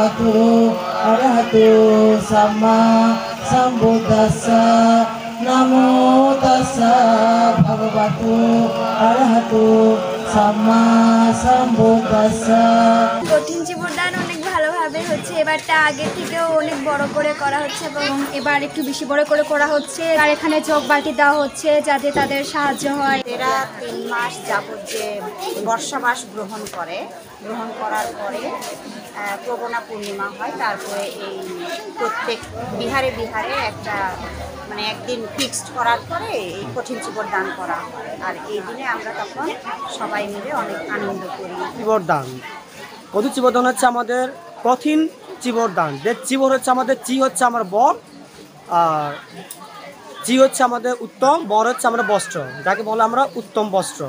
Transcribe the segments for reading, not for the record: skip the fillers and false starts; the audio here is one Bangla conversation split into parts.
भगवतो अरहतो सम्मा सम्बुद्धस्स नमो तस्स भगवतो अरहतो सम्मा सम्बुद्धस्स। কঠিন জীবনদান অনেক ভালোভাবে হচ্ছে, এবারটা আগের থেকেও অনেক বড় করে করা হচ্ছে এবং এবার একটু বেশি বড় করে করা হচ্ছে। আর এখানে চোখ বাটি দেওয়া হচ্ছে যাতে তাদের সাহায্য হয়। এরা 3 মাস যাবত যে বর্ষাবাস গ্রহণ করার পরে প্রবণা পূর্ণিমা হয়, তারপরে এই প্রত্যেক বিহারে বিহারে একটা মানে একদিন ফিক্সড করার পরে এই কঠিন চিবর দান করা হয়। আর এই দিনে আমরা তখন সবাই মিলে অনেক আনন্দ করি। চিবর দান, কঠিন চিবর দান হচ্ছে আমাদের কঠিন চিবর দান। যে চিবর হচ্ছে আমাদের, চি হচ্ছে আমার বর, আর চি হচ্ছে আমাদের উত্তম, বর হচ্ছে আমরা বস্ত্র, যাকে বলে আমরা উত্তম বস্ত্র।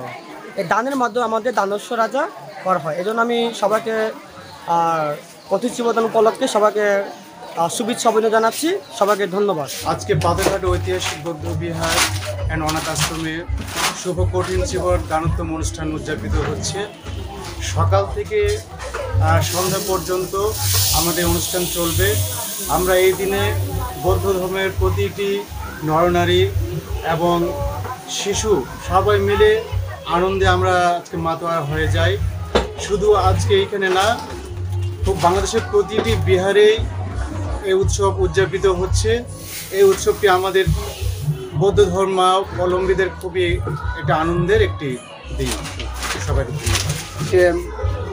এই দানের মাধ্যমে আমাদের দানস্ব রাজা করা হয়। এই জন্য আমি সবাইকে কঠিন চিবর দান উপলক্ষে সবাইকে শুভেচ্ছা অভিনন্দন জানাচ্ছি, সবাইকে ধন্যবাদ। আজকে বাদেরঘাট ঐতিহাসিক বৌদ্ধ বিহার অ্যান্ড অনাথ আশ্রমে শুভ কঠিন চিবর দানোত্তম অনুষ্ঠান উদযাপিত হচ্ছে। সকাল থেকে সন্ধ্যা পর্যন্ত আমাদের অনুষ্ঠান চলবে। আমরা এই দিনে বৌদ্ধ ধর্মের প্রতিটি নরনারী এবং শিশু সবাই মিলে আনন্দে আমরা আজকে মাতোয়ারা হয়ে যাই। শুধু আজকে এইখানে না, খুব বাংলাদেশের প্রতিটি বিহারেই এই উৎসব উদযাপিত হচ্ছে। এই উৎসবটি আমাদের বৌদ্ধ ধর্মাবলম্বীদের খুবই একটা আনন্দের একটি দিন। সবাইকে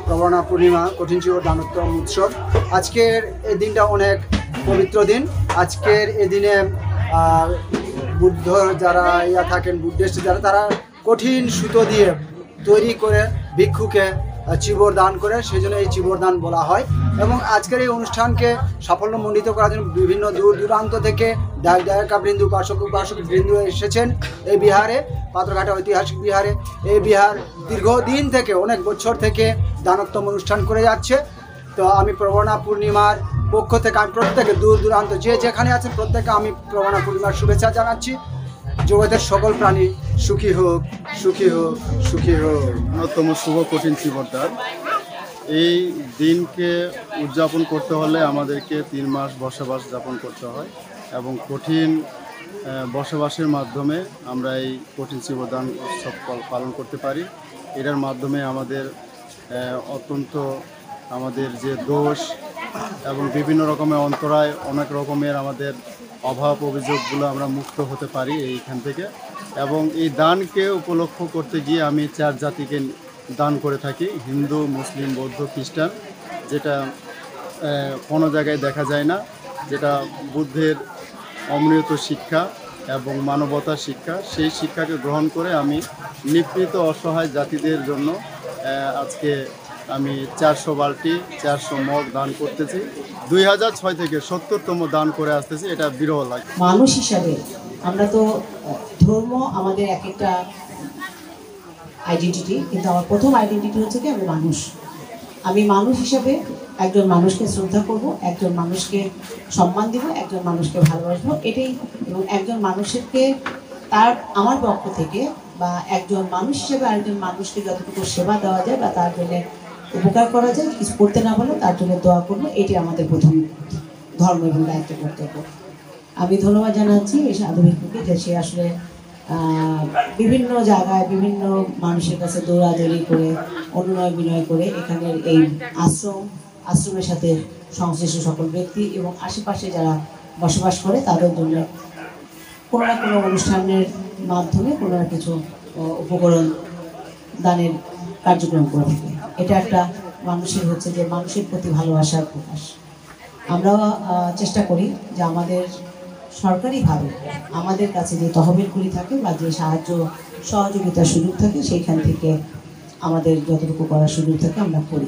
প্রবণা পূর্ণিমা কঠিন চিবর দানোত্তম উৎসব। আজকের এই দিনটা অনেক পবিত্র দিন। আজকের এই দিনে বুদ্ধ যারা থাকেন, বুদ্ধিস্ট যারা, তারা কঠিন সুতো দিয়ে তৈরি করে ভিক্ষুকে চিবর দান করে, সেই জন্য এই চিবর দান বলা হয়। এবং আজকের এই অনুষ্ঠানকে সাফল্যমণ্ডিত করার জন্য বিভিন্ন দূর দূরান্ত থেকে দায়িকা-বৃন্দ, উপাসক বৃন্দ এসেছেন এই বিহারে, পাথরঘাটা ঐতিহাসিক বিহারে। এই বিহার দীর্ঘদিন থেকে, অনেক বছর থেকে দানোত্তম অনুষ্ঠান করে যাচ্ছে। তো আমি প্রবণা পূর্ণিমার পক্ষ থেকে আমি প্রত্যেকে দূর দূরান্ত যে যেখানে আছেন প্রত্যেকে আমি প্রবণা পূর্ণিমার শুভেচ্ছা জানাচ্ছি। জগতের সকল প্রাণী সুখী হোক, সুখী হোক, সুখী হোক। অন্যতম শুভ কঠিন চিবর দান। এই দিনকে উদযাপন করতে হলে আমাদেরকে 3 মাস বসবাস যাপন করতে হয় এবং কঠিন বসবাসের মাধ্যমে আমরা এই কঠিন চিবর দান উৎসব পালন করতে পারি। এটার মাধ্যমে আমাদের অত্যন্ত আমাদের যে দোষ এবং বিভিন্ন রকমের অন্তরায়, অনেক রকমের আমাদের অভাব অভিযোগগুলো আমরা মুক্ত হতে পারি এইখান থেকে। এবং এই দানকে উপলক্ষ করতে গিয়ে আমি 4 জাতিকে দান করে থাকি, হিন্দু, মুসলিম, বৌদ্ধ, খ্রিস্টান, যেটা কোনো জায়গায় দেখা যায় না, যেটা বুদ্ধের অমৃত শিক্ষা এবং মানবতার শিক্ষা। সেই শিক্ষাকে গ্রহণ করে আমি নিপীড়িত অসহায় জাতিদের জন্য আজকে আমি 400 বালতি 400 মগ দান করতেছি। 2006 থেকে 70তম দান করে আসতেছি। এটা বিরল লাগে। মানুষ হিসাবে আমরা তো, ধর্ম আমাদের এক একটা আইডেন্টিটি, কিন্তু আমার প্রথম আইডেন্টিটি হচ্ছে কি আমি মানুষ হিসাবে একজন মানুষকে শ্রদ্ধা করব, একজন মানুষকে সম্মান দিব, একজন মানুষকে ভালোবাসবো, এটাই। এবং একজন মানুষকে আমার পক্ষ থেকে বা একজন মানুষ হিসেবে আরেকজন মানুষকে যতটুকু সেবা দেওয়া যায় বা তার জন্য উপকার করা যায়, কিছু করতে না বলে তার জন্য দোয়া করবো, এটি আমাদের প্রথম ধর্ম এবং দায়িত্ব কর্তব্য। আমি ধন্যবাদ জানাচ্ছি এই সাধু ভিক্ষুকে, যে সে আসলে বিভিন্ন জায়গায় বিভিন্ন মানুষের কাছে দৌড়াদৌড়ি করে, অনুনয় বিনয় করে এখানের এই আশ্রমের সাথে সংশ্লিষ্ট সকল ব্যক্তি এবং আশেপাশে যারা বসবাস করে তাদের জন্য কোনো না কোনো অনুষ্ঠানের মাধ্যমে কোনো না কিছু উপকরণ দানের কার্যক্রম করে থাকে। এটা একটা মানুষের হচ্ছে যে মানুষের প্রতি ভালোবাসার প্রকাশ। আমরাও চেষ্টা করি যে আমাদের সরকারিভাবে আমাদের কাছে যে তহবিলগুলি থাকে বা যে সাহায্য সহযোগিতার সুযোগ থাকে সেইখান থেকে আমাদের যতটুকু করার সুযোগ থাকে আমরা করি।